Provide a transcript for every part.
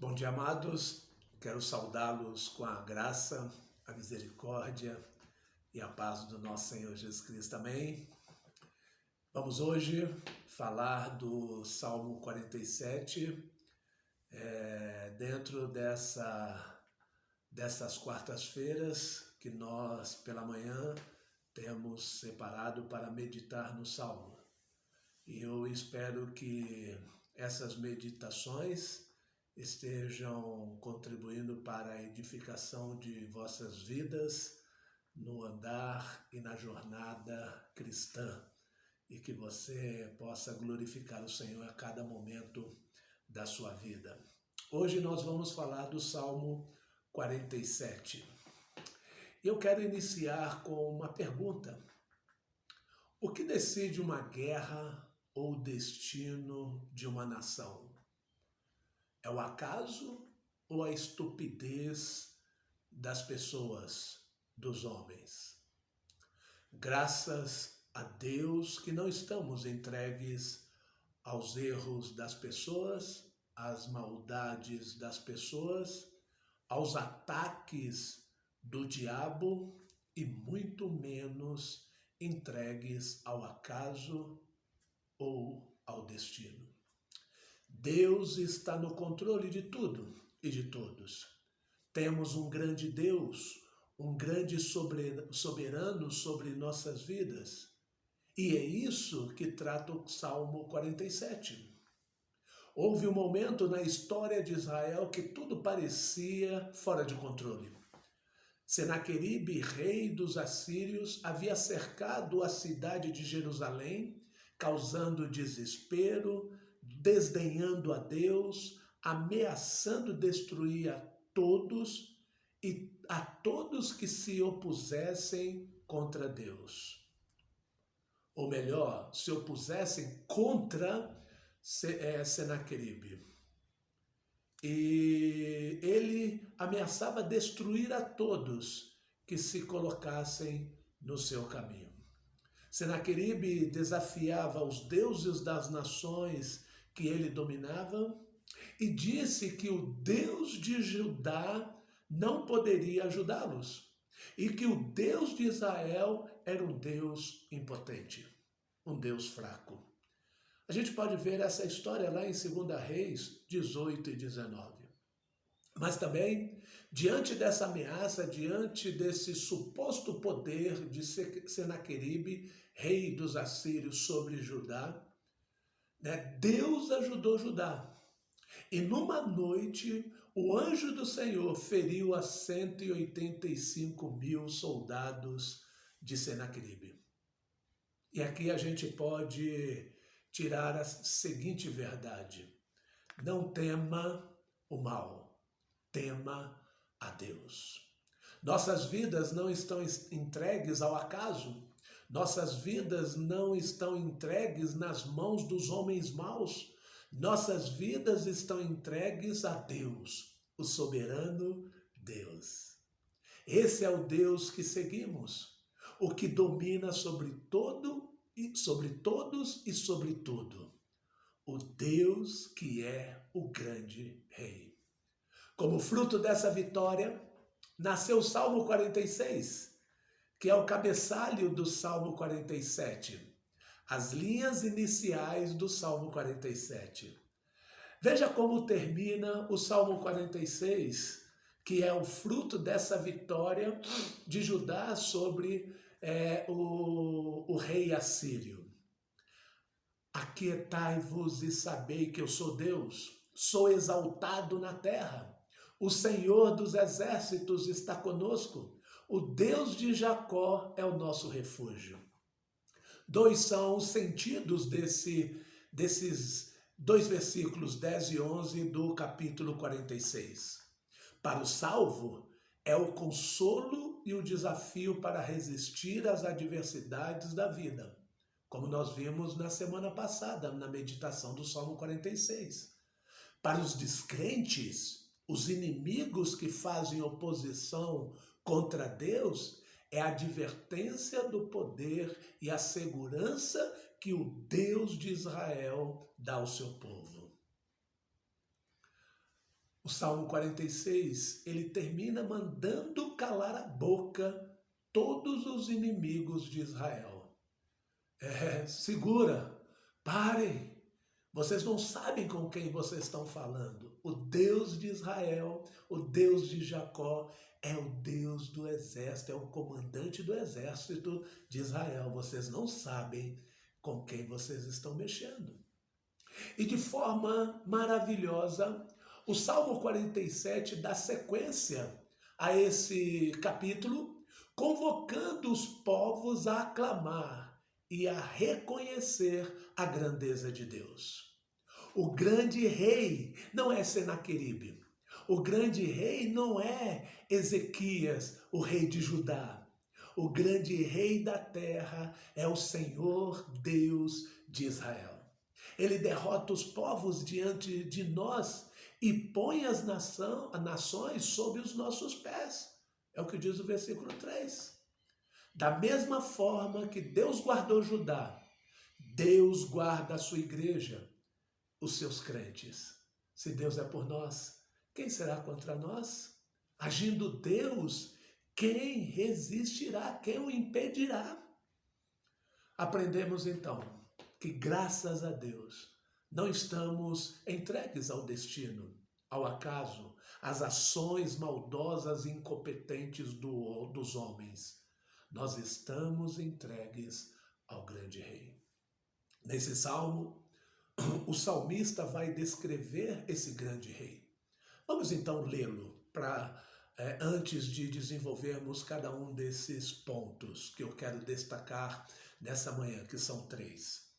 Bom dia, amados. Quero saudá-los com a graça, a misericórdia e a paz do nosso Senhor Jesus Cristo. Amém? Vamos hoje falar do Salmo 47, dentro dessas quartas-feiras que nós, pela manhã, temos separado para meditar no Salmo. E eu espero que essas meditações estejam contribuindo para a edificação de vossas vidas no andar e na jornada cristã, e que você possa glorificar o Senhor a cada momento da sua vida. Hoje nós vamos falar do Salmo 47. Eu quero iniciar com uma pergunta. O que decide uma guerra ou o destino de uma nação? É o acaso ou a estupidez das pessoas, dos homens? Graças a Deus que não estamos entregues aos erros das pessoas, às maldades das pessoas, aos ataques do diabo e muito menos entregues ao acaso ou ao destino. Deus está no controle de tudo e de todos. Temos um grande Deus, um grande soberano sobre nossas vidas. E é isso que trata o Salmo 47. Houve um momento na história de Israel que tudo parecia fora de controle. Senaqueribe, rei dos assírios, havia cercado a cidade de Jerusalém, causando desespero, desdenhando a Deus, ameaçando destruir a todos e a todos que se opusessem contra Deus. Ou melhor, se opusessem contra Senaqueribe. E ele ameaçava destruir a todos que se colocassem no seu caminho. Senaqueribe desafiava os deuses das nações que ele dominava e disse que o Deus de Judá não poderia ajudá-los e que o Deus de Israel era um Deus impotente, um Deus fraco. A gente pode ver essa história lá em 2 Reis 18 e 19. Mas também, diante dessa ameaça, diante desse suposto poder de Senaqueribe, rei dos assírios, sobre Judá, Deus ajudou Judá. E numa noite, o anjo do Senhor feriu a 185 mil soldados de Senaqueribe. E aqui a gente pode tirar a seguinte verdade: não tema o mal, tema a Deus. Nossas vidas não estão entregues ao acaso, nossas vidas não estão entregues nas mãos dos homens maus, nossas vidas estão entregues a Deus, o soberano Deus. Esse é o Deus que seguimos, o que domina sobre todo e sobre todos e sobre tudo, o Deus que é o grande Rei. Como fruto dessa vitória, nasceu o Salmo 46, que é o cabeçalho do Salmo 47, as linhas iniciais do Salmo 47. Veja como termina o Salmo 46, que é o fruto dessa vitória de Judá sobre o rei assírio. Aquietai-vos e sabei que eu sou Deus, sou exaltado na terra. O Senhor dos exércitos está conosco, o Deus de Jacó é o nosso refúgio. Dois são os sentidos desses dois versículos 10 e 11 do capítulo 46. Para o salvo, é o consolo e o desafio para resistir às adversidades da vida, como nós vimos na semana passada, na meditação do Salmo 46. Para os descrentes, os inimigos que fazem oposição contra Deus, é a advertência do poder e a segurança que o Deus de Israel dá ao seu povo. O Salmo 46, ele termina mandando calar a boca todos os inimigos de Israel. Segura, parem. Vocês não sabem com quem vocês estão falando. O Deus de Israel, o Deus de Jacó, é o Deus do exército, é o comandante do exército de Israel. Vocês não sabem com quem vocês estão mexendo. E de forma maravilhosa, o Salmo 47 dá sequência a esse capítulo, convocando os povos a aclamar e a reconhecer a grandeza de Deus. O grande rei não é Senaqueribe. O grande rei não é Ezequias, o rei de Judá. O grande rei da terra é o Senhor Deus de Israel. Ele derrota os povos diante de nós e põe as nações sob os nossos pés. É o que diz o versículo 3. Da mesma forma que Deus guardou Judá, Deus guarda a sua igreja, os seus crentes. Se Deus é por nós, quem será contra nós? Agindo Deus, quem resistirá? Quem o impedirá? Aprendemos então que, graças a Deus, não estamos entregues ao destino, ao acaso, às ações maldosas e incompetentes dos homens. Nós estamos entregues ao grande rei. Nesse salmo, o salmista vai descrever esse grande rei. Vamos então lê-lo antes de desenvolvermos cada um desses pontos que eu quero destacar nessa manhã, que são 3.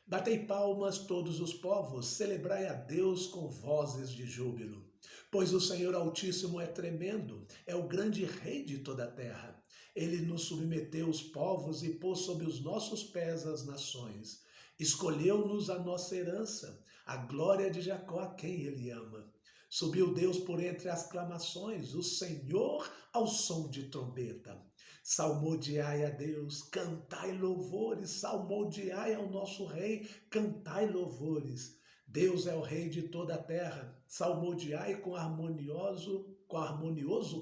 Batei palmas todos os povos, celebrai a Deus com vozes de júbilo. Pois o Senhor Altíssimo é tremendo, é o grande rei de toda a terra. Ele nos submeteu os povos e pôs sob os nossos pés as nações. Escolheu-nos a nossa herança, a glória de Jacó, a quem ele ama. Subiu Deus por entre as aclamações, o Senhor ao som de trombeta. Salmodiai a Deus, cantai louvores, salmodiai ao nosso rei, cantai louvores. Deus é o rei de toda a terra, salmodiai com harmonioso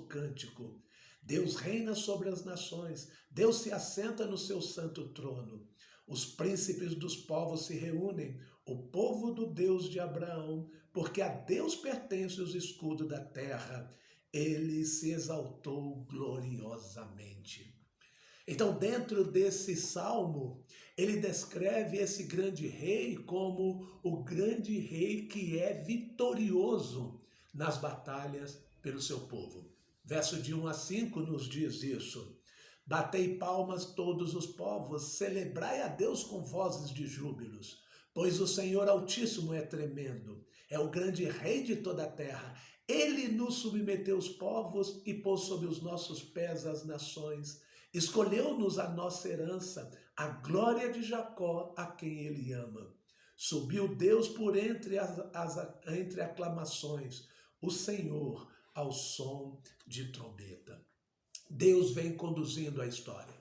cântico. Deus reina sobre as nações, Deus se assenta no seu santo trono. Os príncipes dos povos se reúnem, o povo do Deus de Abraão, porque a Deus pertence os escudos da terra. Ele se exaltou gloriosamente. Então, dentro desse salmo, ele descreve esse grande rei como o grande rei que é vitorioso nas batalhas pelo seu povo. Verso de 1 a 5 nos diz isso. Batei palmas todos os povos, celebrai a Deus com vozes de júbilos, pois o Senhor Altíssimo é tremendo, é o grande rei de toda a terra. Ele nos submeteu os povos e pôs sob os nossos pés as nações. Escolheu-nos a nossa herança, a glória de Jacó, a quem ele ama. Subiu Deus por entre aclamações, o Senhor ao som de trombeta. Deus vem conduzindo a história.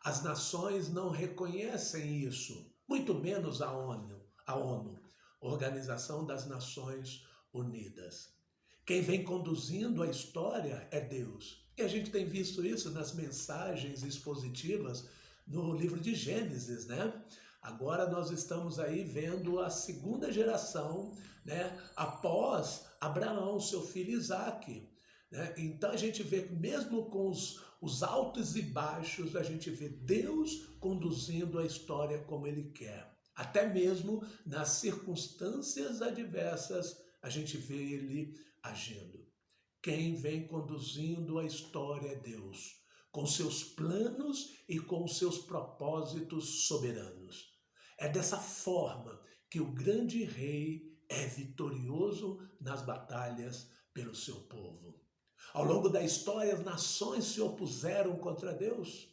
As nações não reconhecem isso, muito menos a ONU, Organização das Nações Unidas. Quem vem conduzindo a história é Deus. E a gente tem visto isso nas mensagens expositivas no livro de Gênesis, né? Agora nós estamos aí vendo a segunda geração, né? Após Abraão, seu filho Isaque. Né? Então a gente vê, mesmo com os altos e baixos, a gente vê Deus conduzindo a história como Ele quer. Até mesmo nas circunstâncias adversas, a gente vê Ele agindo. Quem vem conduzindo a história é Deus, com seus planos e com seus propósitos soberanos. É dessa forma que o grande rei é vitorioso nas batalhas pelo seu povo. Ao longo da história, as nações se opuseram contra Deus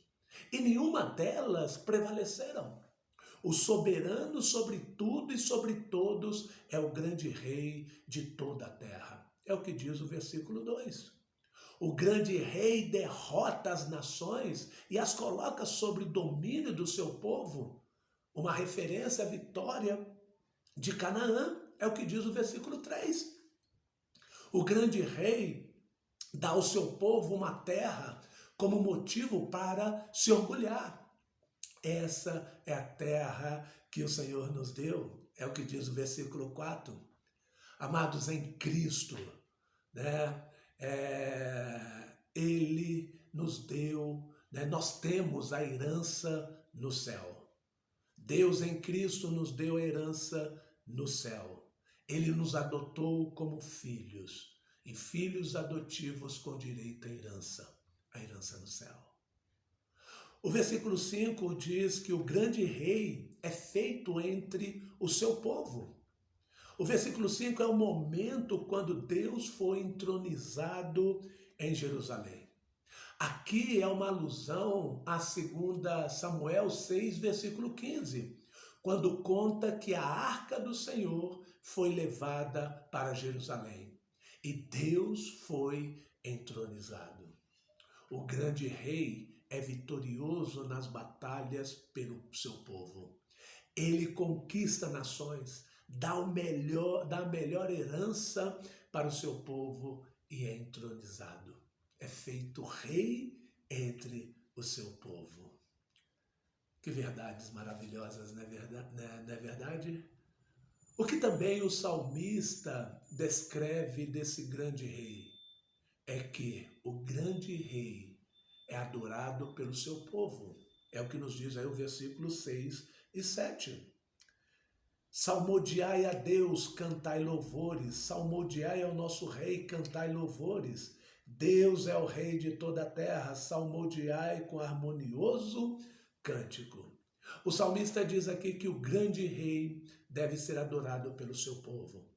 e nenhuma delas prevaleceram. O soberano sobre tudo e sobre todos é o grande rei de toda a terra. É o que diz o versículo 2. O grande rei derrota as nações e as coloca sob o domínio do seu povo. Uma referência à vitória de Canaã, é o que diz o versículo 3. O grande rei dá ao seu povo uma terra como motivo para se orgulhar. Essa é a terra que o Senhor nos deu, é o que diz o versículo 4. Amados, em Cristo, né? Ele nos deu, né? Nós temos a herança no céu. Deus em Cristo nos deu a herança no céu. Ele nos adotou como filhos, e filhos adotivos com direito à herança no céu. O versículo 5 diz que o grande rei é feito entre o seu povo. O versículo 5 é o momento quando Deus foi entronizado em Jerusalém. Aqui é uma alusão a 2 Samuel 6, versículo 15, quando conta que a arca do Senhor foi levada para Jerusalém e Deus foi entronizado. O grande rei é vitorioso nas batalhas pelo seu povo. Ele conquista nações, dá a melhor herança para o seu povo e é entronizado. É feito rei entre o seu povo. Que verdades maravilhosas, não é verdade? O que também o salmista descreve desse grande rei é que o grande rei é adorado pelo seu povo. É o que nos diz aí o versículo 6 e 7. Salmodiai a Deus, cantai louvores. Salmodiai ao nosso rei, cantai louvores. Deus é o rei de toda a terra. Salmodiai com harmonioso cântico. O salmista diz aqui que o grande rei deve ser adorado pelo seu povo.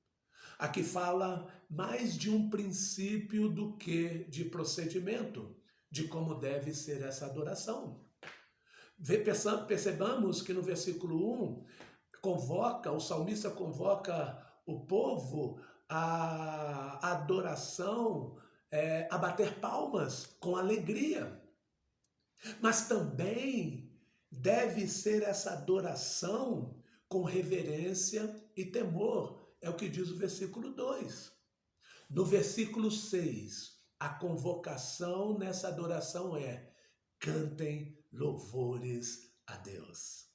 Aqui fala mais de um princípio do que de procedimento, de como deve ser essa adoração. Percebamos que no versículo 1, o salmista convoca o povo à adoração, a bater palmas com alegria. Mas também deve ser essa adoração com reverência e temor. É o que diz o versículo 2. No versículo 6, a convocação nessa adoração é: cantem louvores a Deus.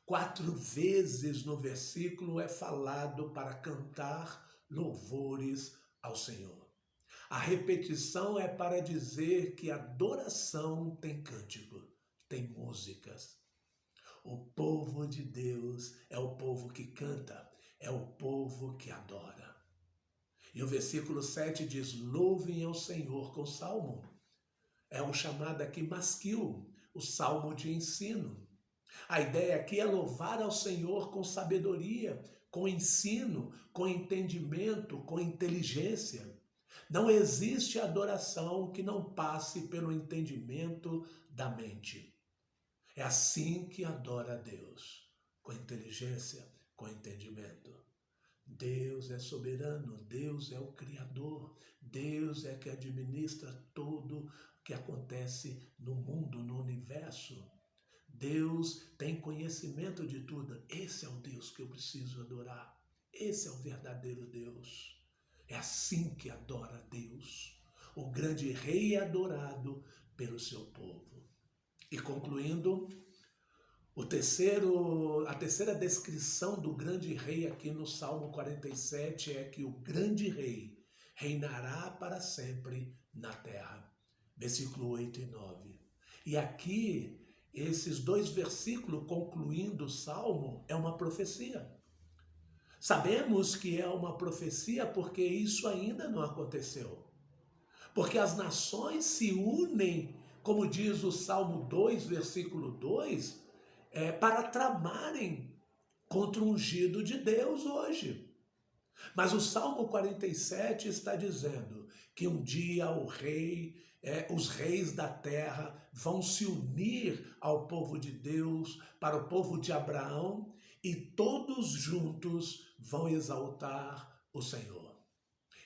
4 vezes no versículo é falado para cantar louvores ao Senhor. A repetição é para dizer que adoração tem cântico, tem músicas. O povo de Deus é o povo que canta, é o povo que adora. E o versículo 7 diz: louvem ao Senhor com salmo. É um chamado aqui masquil, o salmo de ensino. A ideia aqui é louvar ao Senhor com sabedoria, com ensino, com entendimento, com inteligência. Não existe adoração que não passe pelo entendimento da mente. É assim que adora a Deus, com inteligência, com entendimento. Deus é soberano, Deus é o Criador, Deus é que administra tudo que acontece no mundo, no universo. Deus tem conhecimento de tudo. Esse é o Deus que eu preciso adorar. Esse é o verdadeiro Deus. É assim que adora a Deus. O grande rei é adorado pelo seu povo. E concluindo, a terceira descrição do grande rei aqui no Salmo 47 é que o grande rei reinará para sempre na terra. Versículo 8 e 9. E aqui, esses 2 versículos concluindo o Salmo é uma profecia. Sabemos que é uma profecia porque isso ainda não aconteceu. Porque as nações se unem, como diz o Salmo 2, versículo 2, para tramarem contra o ungido de Deus hoje. Mas o Salmo 47 está dizendo que um dia os reis da terra vão se unir ao povo de Deus, para o povo de Abraão, e todos juntos vão exaltar o Senhor.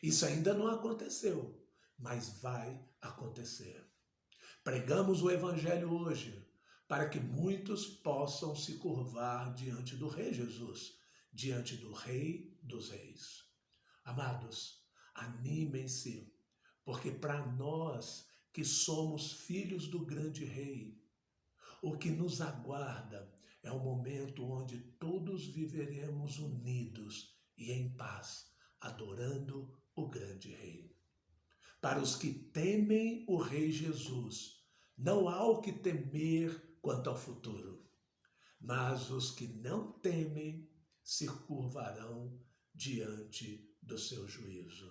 Isso ainda não aconteceu, mas vai acontecer. Pregamos o Evangelho hoje para que muitos possam se curvar diante do Rei Jesus, diante do Rei dos Reis. Amados, Animem-se, porque para nós que somos filhos do grande rei, o que nos aguarda é um momento onde todos viveremos unidos e em paz, adorando o grande rei. Para os que temem o Rei Jesus, não há o que temer quanto ao futuro, mas os que não temem se curvarão diante do seu juízo.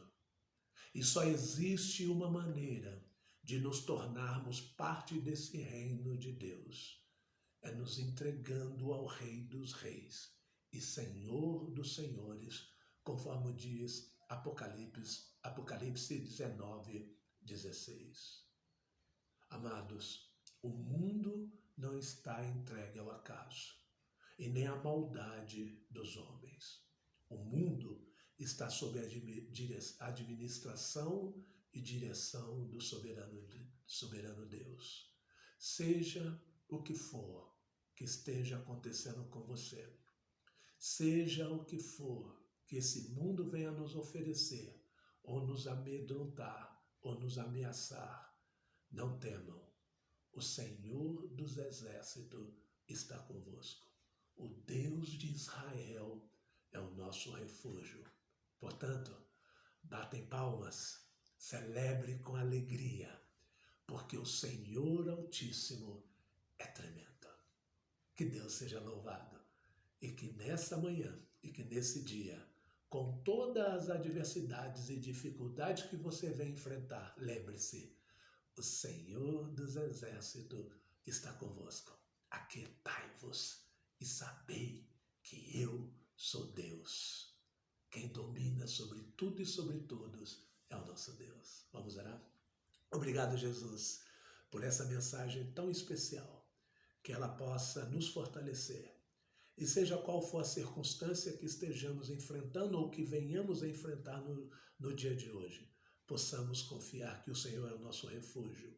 E só existe uma maneira de nos tornarmos parte desse reino de Deus. É nos entregando ao Rei dos Reis e Senhor dos Senhores, conforme diz Apocalipse 19:16. Amados, o mundo não está entregue ao acaso e nem à maldade dos homens. O mundo está sob a administração e direção do soberano Deus. Seja o que for que esteja acontecendo com você, seja o que for que esse mundo venha nos oferecer, ou nos amedrontar, ou nos ameaçar, não temam. O Senhor dos Exércitos está convosco. O Deus de Israel é o nosso refúgio. Portanto, batem palmas, celebre com alegria, porque o Senhor Altíssimo é tremendo. Que Deus seja louvado e que nessa manhã e que nesse dia, com todas as adversidades e dificuldades que você vem enfrentar, lembre-se, o Senhor dos Exércitos está convosco. Aquietai-vos e sabei que eu sou Deus. Quem domina sobre tudo e sobre todos é o nosso Deus. Vamos orar? Obrigado, Jesus, por essa mensagem tão especial, que ela possa nos fortalecer. E seja qual for a circunstância que estejamos enfrentando ou que venhamos a enfrentar no dia de hoje, possamos confiar que o Senhor é o nosso refúgio.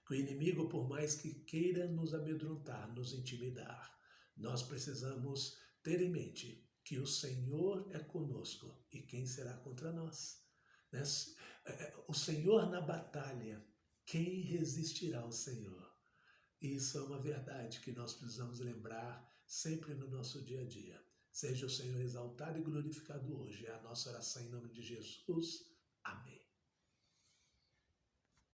Que o inimigo, por mais que queira nos amedrontar, nos intimidar, nós precisamos ter em mente que o Senhor é conosco e quem será contra nós? Né? O Senhor na batalha, quem resistirá ao Senhor? Isso é uma verdade que nós precisamos lembrar sempre no nosso dia a dia. Seja o Senhor exaltado e glorificado hoje. É a nossa oração em nome de Jesus. Amém.